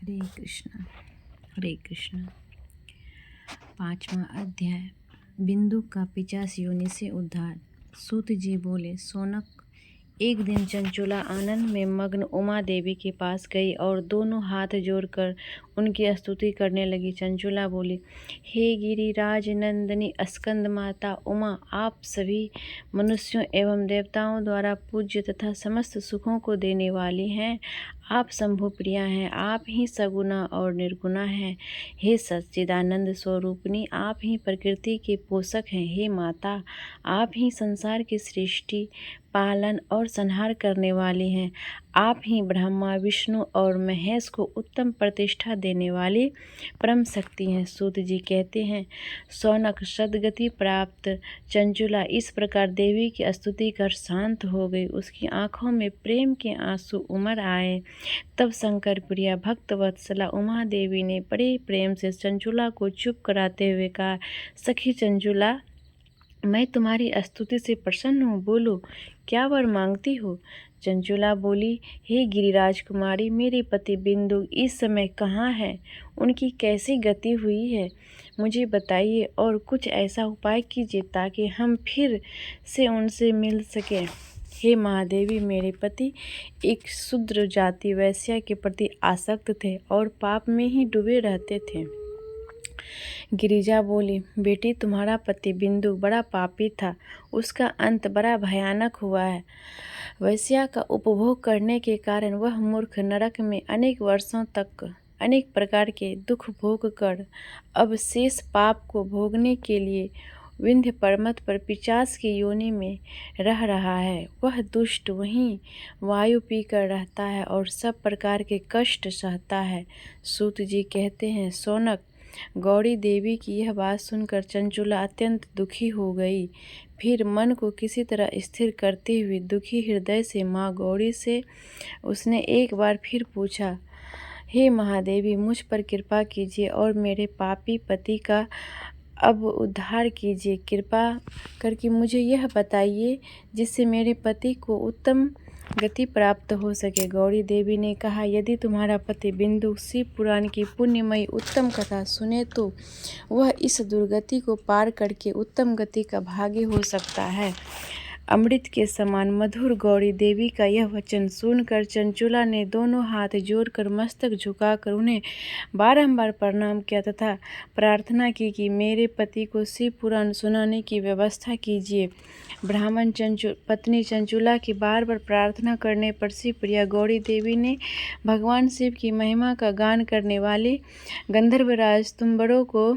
हरे कृष्ण हरे कृष्ण। 5वां अध्याय। बिंदु का 50 योनि से उद्धार। सूत जी बोले, सौनक, एक दिन चंचुला आनंद में मग्न उमा देवी के पास गई और दोनों हाथ जोड़कर उनकी स्तुति करने लगी। चंचुला बोली, हे गिरिराज नंदिनी स्कंद माता उमा, आप सभी मनुष्यों एवं देवताओं द्वारा पूज्य तथा समस्त सुखों को देने वाली हैं। आप शंभु प्रिया हैं, आप ही सगुना और निर्गुणा हैं। हे सच्चिदानंद स्वरूपिणी, आप ही प्रकृति के पोषक हैं। हे माता, आप ही संसार की सृष्टि, पालन और संहार करने वाली हैं। आप ही ब्रह्मा, विष्णु और महेश को उत्तम प्रतिष्ठा देने वाली परम शक्ति हैं। सूत जी कहते हैं, सौनक, सद्गति प्राप्त चंचुला इस प्रकार देवी की स्तुति कर शांत हो गई। उसकी आंखों में प्रेम के आंसू उमड़ आए। तब शंकर प्रिया भक्त वत्सला उमा देवी ने बड़े प्रेम से चंचुला को चुप कराते हुए कहा, सखी चंचुला, मैं तुम्हारी स्तुति से प्रसन्न हूँ, बोलो क्या वर मांगती हो। चंचुला बोली, हे गिरिराज कुमारी, मेरे पति बिंदु इस समय कहाँ है, उनकी कैसी गति हुई है, मुझे बताइए और कुछ ऐसा उपाय कीजिए ताकि हम फिर से उनसे मिल सकें। हे महादेवी, मेरे पति एक शूद्र जाति वैश्या के प्रति आसक्त थे और पाप में ही डूबे रहते थे। गिरिजा बोली, बेटी, तुम्हारा पति बिंदु बड़ा पापी था, उसका अंत बड़ा भयानक हुआ है। वैश्या का उपभोग करने के कारण वह मूर्ख नरक में अनेक वर्षों तक अनेक प्रकार के दुख भोग कर अब शेष पाप को भोगने के लिए विंध्य पर्वत पर पिशाच की योनि में रह रहा है। वह दुष्ट वहीं वायु पीकर रहता है और सब प्रकार के कष्ट सहता है। सूत जी कहते हैं, सौनक, गौरी देवी की यह बात सुनकर चंचुला अत्यंत दुखी हो गई। फिर मन को किसी तरह स्थिर करते हुए दुखी हृदय से माँ गौरी से उसने एक बार फिर पूछा, हे महादेवी, मुझ पर कृपा कीजिए और मेरे पापी पति का अब उद्धार कीजिए। कृपा करके मुझे यह बताइए जिससे मेरे पति को उत्तम गति प्राप्त हो सके। गौरी देवी ने कहा, यदि तुम्हारा पति बिंदु शिव पुराण की पुण्यमयी उत्तम कथा सुने तो वह इस दुर्गति को पार करके उत्तम गति का भागी हो सकता है। अमृत के समान मधुर गौरी देवी का यह वचन सुनकर चंचुला ने दोनों हाथ जोड़कर मस्तक झुकाकर उन्हें बारंबार प्रणाम किया तथा प्रार्थना की कि मेरे पति को शिव पुराण सुनाने की व्यवस्था कीजिए। ब्राह्मण पत्नी चंचुला की बार बार प्रार्थना करने पर शिव प्रिया गौरी देवी ने भगवान शिव की महिमा का गान करने वाले गंधर्वराज तुम्बरों को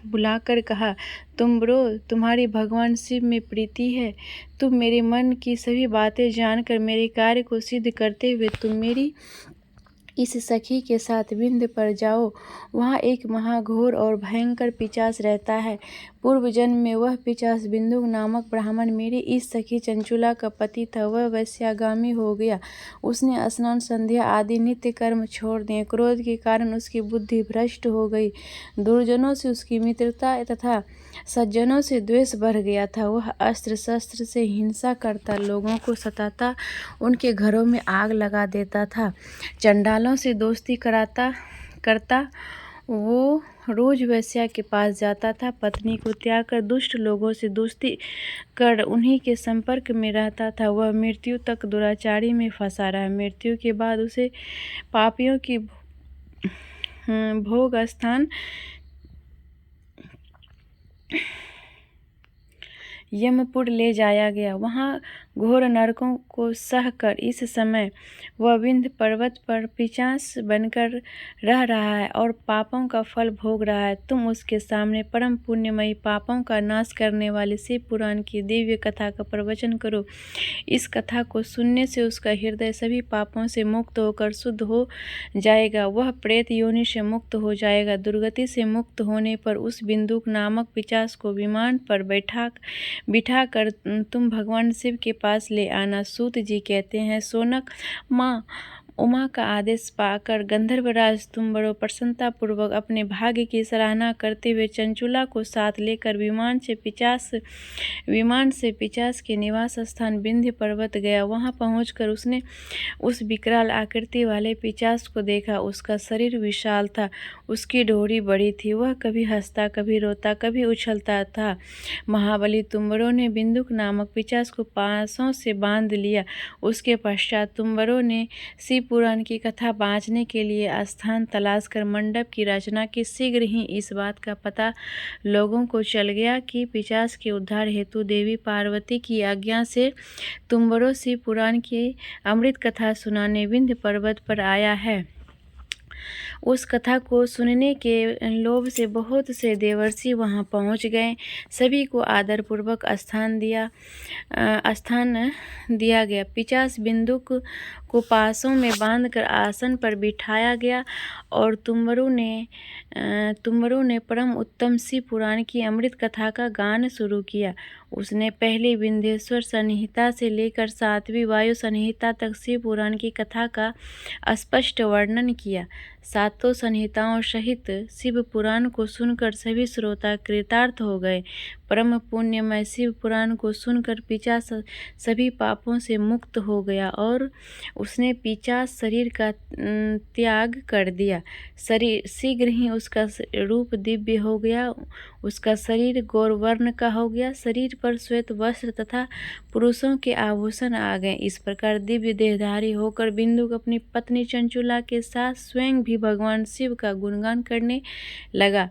बुलाकर कहा, तुम्बरो, तुम्हारी भगवान शिव में प्रीति है। तुम मेरे मन की सभी बातें जानकर मेरे कार्य को सिद्ध करते हुए तुम मेरी इस सखी के साथ विंध्य पर जाओ। वहाँ एक महाघोर और भयंकर पिशाच रहता है। पूर्व जन्म में वह पिशाच बिंदु नामक ब्राह्मण मेरी इस सखी चंचुला का पति था। वह वैश्यागामी हो गया। उसने स्नान संध्या आदि नित्य कर्म छोड़ दिए। क्रोध के कारण उसकी बुद्धि भ्रष्ट हो गई। दुर्जनों से उसकी मित्रता तथा सज्जनों से द्वेष बढ़ गया था। वह अस्त्र शस्त्र से हिंसा करता, लोगों को सताता, उनके घरों में आग लगा देता था, चंडालों से दोस्ती करता वो रोज वैश्या के पास जाता था, पत्नी को त्याग कर दुष्ट लोगों से दोस्ती कर उन्हीं के संपर्क में रहता था। वह मृत्यु तक दुराचारी में फंसा रहा। मृत्यु के बाद उसे पापियों की भोग स्थान यमपुर ले जाया गया। वहाँ घोर नरकों को सहकर इस समय वह विंध्य पर्वत पर पिशाच बनकर रह रहा है और पापों का फल भोग रहा है। तुम उसके सामने परम पुण्यमयी पापों का नाश करने वाले शिव पुराण की दिव्य कथा का प्रवचन करो। इस कथा को सुनने से उसका हृदय सभी पापों से मुक्त होकर शुद्ध हो जाएगा। वह प्रेत योनि से मुक्त हो जाएगा। दुर्गति से मुक्त होने पर उस बिंदुक नामक पिशाच को विमान पर बिठा कर तुम भगवान शिव के पास ले आना। सूत जी कहते हैं, सोनक, माँ उमा का आदेश पाकर गंधर्वराज तुम्बरो प्रसन्नतापूर्वक अपने भाग्य की सराहना करते हुए चंचुला को साथ लेकर विमान से पिशाच के निवास स्थान विंध्य पर्वत गया। वहां पहुंचकर उसने उस विकराल आकृति वाले पिशाच को देखा। उसका शरीर विशाल था, उसकी डोरी बड़ी थी, वह कभी हंसता, कभी रोता, कभी उछलता था। महाबली तुम्बरो ने बिंदुक नामक पिशाच को पासों से बांध लिया। उसके पश्चात तुम्बरो ने शिव पुराण की कथा बाँचने के लिए स्थान तलाश कर मंडप की रचना की। शीघ्र ही इस बात का पता लोगों को चल गया कि पिशाच के उद्धार हेतु देवी पार्वती की आज्ञा से तुम्बरो शिव पुराण की अमृत कथा सुनाने विंध्य पर्वत पर आया है। उस कथा को सुनने के लोभ से बहुत से देवर्षि वहां पहुंच गए। सभी को आदरपूर्वक स्थान दिया गया। पिशाच बिंदुक को पासों में बांधकर आसन पर बिठाया गया और तुम्बरो ने परम उत्तम शिव पुराण की अमृत कथा का गान शुरू किया। उसने पहली विंध्येश्वर संहिता से लेकर 7वीं वायु संहिता तक शिव पुराण की कथा का स्पष्ट वर्णन किया। 7 संहिताओं सहित शिव पुराण को सुनकर सभी श्रोता कृतार्थ हो गए। परम पुण्यमय शिव पुराण को सुनकर पिशाच सभी पापों से मुक्त हो गया और उसने पिशाच शरीर का त्याग कर दिया। शीघ्र ही उसका रूप दिव्य हो गया। उसका शरीर गौरवर्ण का हो गया। शरीर पर श्वेत वस्त्र तथा पुरुषों के आभूषण आ गए। इस प्रकार दिव्य देहधारी होकर बिंदुक अपनी पत्नी चंचुला के साथ स्वयं भी भगवान शिव का गुणगान करने लगा।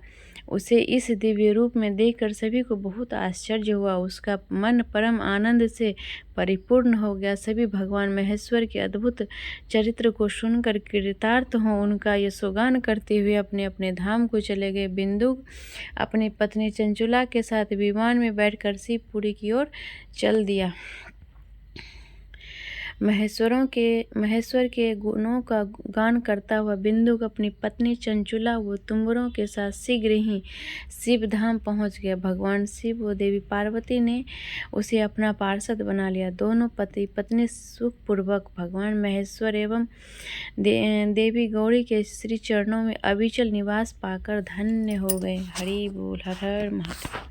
उसे इस दिव्य रूप में देखकर सभी को बहुत आश्चर्य हुआ। उसका मन परम आनंद से परिपूर्ण हो गया। सभी भगवान महेश्वर के अद्भुत चरित्र को सुनकर कृतार्थ हो उनका यशोगान करते हुए अपने अपने धाम को चले गए। बिंदुक अपनी पत्नी चंचुला के साथ विमान में बैठकर शिवपुरी की ओर चल दिया। महेश्वर के गुणों का गान करता हुआ बिंदुक अपनी पत्नी चंचुला व तुम्बरों के साथ शीघ्र ही शिव धाम पहुँच गया। भगवान शिव व देवी पार्वती ने उसे अपना पार्षद बना लिया। दोनों पति पत्नी सुखपूर्वक भगवान महेश्वर एवं देवी गौरी के श्री चरणों में अविचल निवास पाकर धन्य हो गए। हरि बोल। हर हर महादेव।